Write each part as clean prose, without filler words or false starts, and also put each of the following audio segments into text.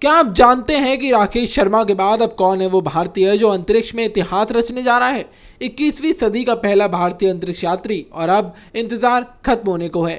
क्या आप जानते हैं कि राकेश शर्मा के बाद अब कौन है वो भारतीय जो अंतरिक्ष में इतिहास रचने जा रहा है? 21वीं सदी का पहला भारतीय अंतरिक्ष यात्री, और अब इंतजार खत्म होने को है।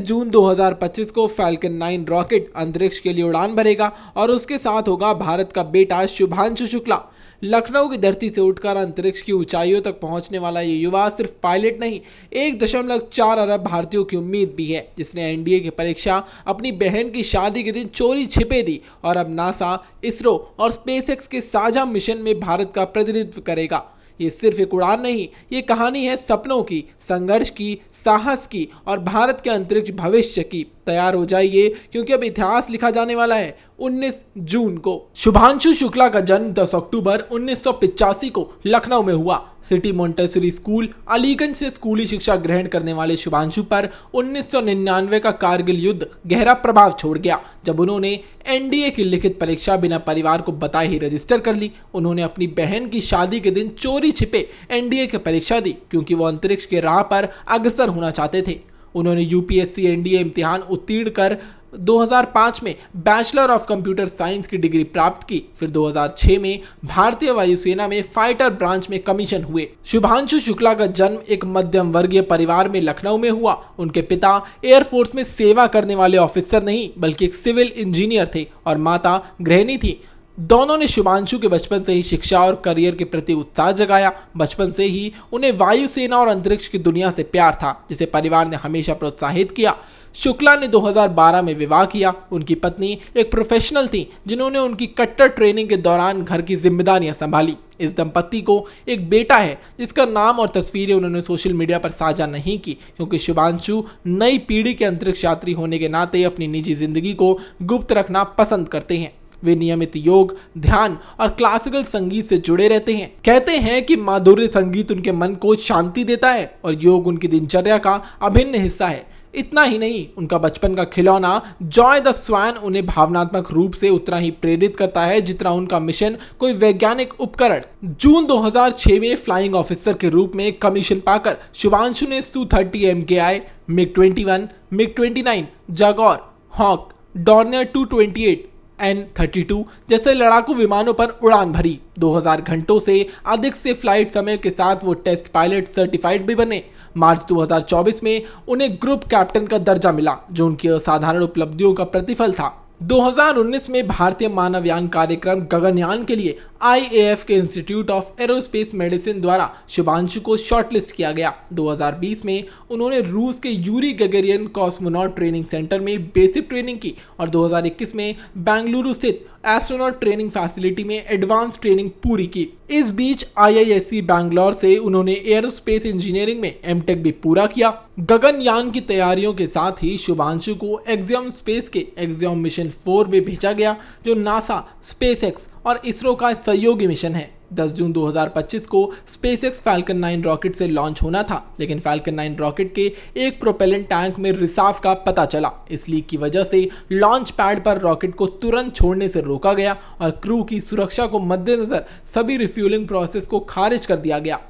जून 2025 को फैल्कन 9 रॉकेट अंतरिक्ष के लिए उड़ान भरेगा और उसके साथ होगा भारत का बेटा शुभांशु शुक्ला। लखनऊ की धरती से उठकर अंतरिक्ष की ऊंचाइयों तक पहुंचने वाला ये युवा सिर्फ पायलट नहीं, 1.4 अरब भारतीयों की उम्मीद भी है, जिसने एनडीए की परीक्षा अपनी बहन की शादी के दिन चोरी छिपे दी और अब नासा, इसरो और स्पेसएक्स के साझा मिशन में भारत का प्रतिनिधित्व करेगा। ये सिर्फ एक उड़ान नहीं, ये कहानी है सपनों की, संघर्ष की, साहस की और भारत के अंतरिक्ष भविष्य की। तैयार हो जाइए क्योंकि अब इतिहास लिखा जाने वाला है। 19 जून को शुभांशु शुक्ला का जन्म 10 अक्टूबर 1985 को लखनऊ में हुआ। सिटी मोंटेसरी स्कूल अलीगंज से स्कूली शिक्षा ग्रहण करने वाले शुभांशु पर 1999 का कारगिल युद्ध गहरा प्रभाव छोड़ गया, जब उन्होंने एनडीए की लिखित परीक्षा बिना परिवार को बताए ही रजिस्टर कर ली। उन्होंने अपनी बहन की शादी के दिन चोरी छिपे एनडीए की परीक्षा दी क्योंकि वो अंतरिक्ष के राह पर अग्रसर होना चाहते थे। उन्होंने यूपीएससी एनडीए इम्तिहान उत्तीर्ण कर 2005 में बैचलर ऑफ कंप्यूटर साइंस की डिग्री प्राप्त की। फिर 2006 में भारतीय वायुसेना में फाइटर ब्रांच में कमीशन हुए। शुभांशु शुक्ला का जन्म एक मध्यम वर्गीय परिवार में लखनऊ में हुआ। उनके पिता एयरफोर्स में सेवा करने वाले ऑफिसर नहीं बल्कि एक सिविल इंजीनियर थे और माता गृहिणी थी। दोनों ने शुभांशु के बचपन से ही शिक्षा और करियर के प्रति उत्साह जगाया। बचपन से ही उन्हें वायुसेना और अंतरिक्ष की दुनिया से प्यार था, जिसे परिवार ने हमेशा प्रोत्साहित किया। शुक्ला ने 2012 में विवाह किया। उनकी पत्नी एक प्रोफेशनल थी जिन्होंने उनकी कट्टर ट्रेनिंग के दौरान घर की जिम्मेदारियां संभाली। इस दंपत्ति को एक बेटा है जिसका नाम और तस्वीरें उन्होंने सोशल मीडिया पर साझा नहीं की, क्योंकि शुभांशु नई पीढ़ी के अंतरिक्ष यात्री होने के नाते अपनी निजी जिंदगी को गुप्त रखना पसंद करते हैं। वे नियमित योग, ध्यान और क्लासिकल संगीत से जुड़े रहते हैं। कहते हैं कि माधुर्य संगीत उनके मन को शांति देता है और योग उनकी दिनचर्या का अभिन्न हिस्सा है। इतना ही नहीं, उनका बचपन का खिलौना जॉय द स्वैन उन्हें भावनात्मक रूप से उतना ही प्रेरित करता है जितना उनका मिशन कोई वैज्ञानिक उपकरण। जून 2006 में फ्लाइंग ऑफिसर के रूप में कमीशन पाकर शुभांशु ने Su-30 MKI, MiG-21, MiG-29, जागौर, hoc, Dornier 228, N-32 जैसे लड़ाकू विमानों पर उड़ान भरी। 2000 घंटों से अधिक से फ्लाइट समय के साथ वो टेस्ट पायलट सर्टिफाइड भी बने। मार्च 2024 में उन्हें ग्रुप कैप्टन का दर्जा मिला, जो उनकी असाधारण उपलब्धियों का प्रतिफल था। 2019 में भारतीय मानवयान कार्यक्रम गगनयान के लिए IAF के इंस्टीट्यूट ऑफ एरोस्पेस मेडिसिन द्वारा शुभांशु को शॉर्टलिस्ट किया गया। 2020 में उन्होंने रूस के यूरी गगेरियन कॉस्मोनॉट ट्रेनिंग सेंटर में बेसिक ट्रेनिंग की और 2021 में बेंगलुरु स्थित एस्ट्रोनॉट ट्रेनिंग फैसिलिटी में एडवांस ट्रेनिंग पूरी की। इस बीच IISc बैंगलोर से उन्होंने एरोस्पेस इंजीनियरिंग में एमटेक भी पूरा किया। गगनयान की तैयारियों के साथ ही शुभांशु को एक्सियम स्पेस के एक्सियम मिशन 4 में भेजा गया, जो नासा, स्पेसएक्स और इसरो का सहयोगी मिशन है। 10 जून 2025 को स्पेसएक्स फैल्कन 9 रॉकेट से लॉन्च होना था, लेकिन फैल्कन 9 रॉकेट के एक प्रोपेलेंट टैंक में रिसाव का पता चला। इस लीक की वजह से लॉन्च पैड पर रॉकेट को तुरंत छोड़ने से रोका गया और क्रू की सुरक्षा को मद्देनजर सभी रिफ्यूलिंग प्रोसेस को खारिज कर दिया गया।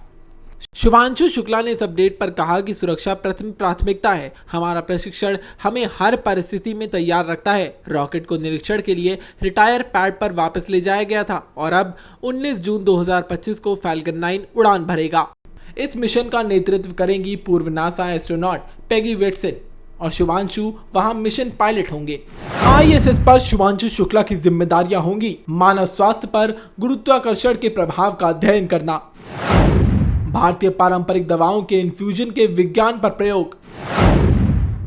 शुभांशु शुक्ला ने इस अपडेट पर कहा कि सुरक्षा प्रथम प्राथमिकता है। हमारा प्रशिक्षण हमें हर परिस्थिति में तैयार रखता है। रॉकेट को निरीक्षण के लिए रिटायर पैड पर वापस ले जाया गया था और अब 19 जून 2025 को फैल्कन 9 उड़ान भरेगा। इस मिशन का नेतृत्व करेंगी पूर्व नासा एस्ट्रोनॉट पेगी वेटसन और शुभांशु वहां मिशन पायलट होंगे। ISS पर शुभांशु शुक्ला की जिम्मेदारियां होंगी मानव स्वास्थ्य पर गुरुत्वाकर्षण के प्रभाव का अध्ययन करना, भारतीय पारंपरिक दवाओं के इन्फ्यूजन के विज्ञान पर प्रयोग,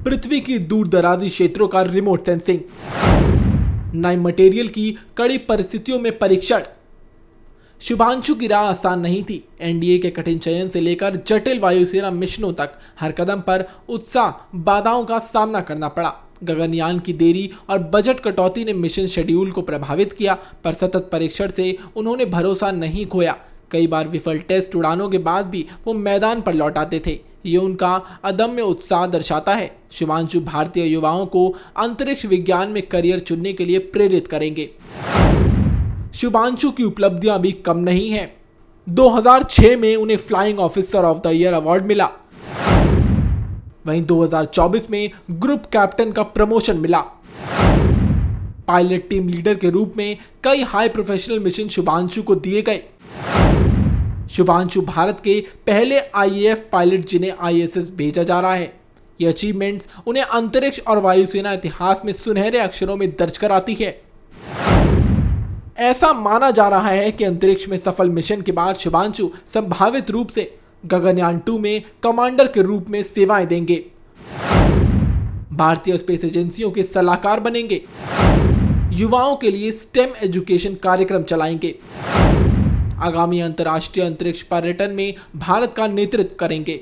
पृथ्वी की दूर दराजी क्षेत्रों का रिमोट सेंसिंग, नए मटेरियल की कड़ी परिस्थितियों में परीक्षण। शुभांशु की राह आसान नहीं थी। एनडीए के कठिन चयन से लेकर जटिल वायुसेना मिशनों तक हर कदम पर उत्साह, बाधाओं का सामना करना पड़ा। गगनयान की देरी और बजट कटौती ने मिशन शेड्यूल को प्रभावित किया, पर सतत परीक्षण से उन्होंने भरोसा नहीं खोया। कई बार विफल टेस्ट उड़ानों के बाद भी वो मैदान पर लौट आते थे। ये उनका अदम्य उत्साह दर्शाता है। शुभांशु भारतीय युवाओं को अंतरिक्ष विज्ञान में करियर चुनने के लिए प्रेरित करेंगे। शुभांशु की उपलब्धियां भी कम नहीं हैं। 2006 में उन्हें flying officer of the year award मिला। वहीं 2024 में ग्रुप कैप्टन का प्रमोशन मिला। पायलट टीम लीडर के रूप में कई हाई प्रोफेशनल मिशन शुभांशु को दिए गए। शुभांशु भारत के पहले आईएएफ पायलट जिन्हें आईएसएस भेजा जा रहा है। ये अचीवमेंट्स उन्हें अंतरिक्ष और वायुसेना इतिहास में सुनहरे अक्षरों में दर्ज कराती है। ऐसा माना जा रहा है कि अंतरिक्ष में सफल मिशन के बाद शुभांशु संभावित रूप से गगनयान 2 में कमांडर के रूप में सेवाएं देंगे, भारतीय स्पेस एजेंसियों के सलाहकार बनेंगे, युवाओं के लिए स्टेम एजुकेशन कार्यक्रम चलाएंगे, आगामी अंतर्राष्ट्रीय अंतरिक्ष पर्यटन में भारत का नेतृत्व करेंगे।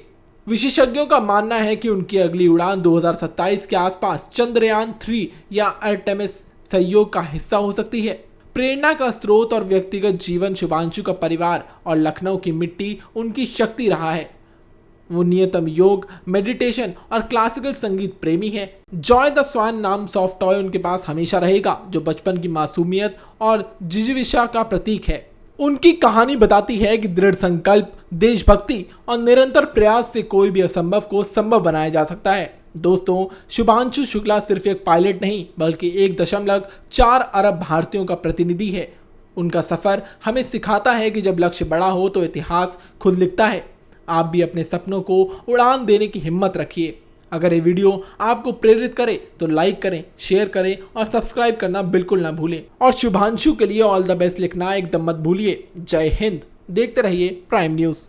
विशेषज्ञों का मानना है कि उनकी अगली उड़ान 2027 के आसपास चंद्रयान 3 या आर्टेमिस सहयोग का हिस्सा हो सकती है। प्रेरणा का स्रोत और व्यक्तिगत जीवन शुभांशु का परिवार और लखनऊ की मिट्टी उनकी शक्ति रहा है। वो नियतम योग, मेडिटेशन और क्लासिकल संगीत प्रेमी है। जॉय द स्वान नाम सॉफ्ट टॉय उनके पास हमेशा रहेगा, जो बचपन की मासूमियत और जिजीविषा का प्रतीक है। उनकी कहानी बताती है कि दृढ़ संकल्प, देशभक्ति और निरंतर प्रयास से कोई भी असंभव को संभव बनाया जा सकता है। दोस्तों, शुभांशु शुक्ला सिर्फ एक पायलट नहीं बल्कि 1.4 अरब भारतीयों का प्रतिनिधि है। उनका सफर हमें सिखाता है कि जब लक्ष्य बड़ा हो तो इतिहास खुद लिखता है। आप भी अपने सपनों को उड़ान देने की हिम्मत रखिए। अगर ये वीडियो आपको प्रेरित करे तो लाइक करें, शेयर करें और सब्सक्राइब करना बिल्कुल ना भूलें। और शुभांशु के लिए ऑल द बेस्ट लिखना एकदम मत भूलिए। जय हिंद। देखते रहिए प्राइम न्यूज़।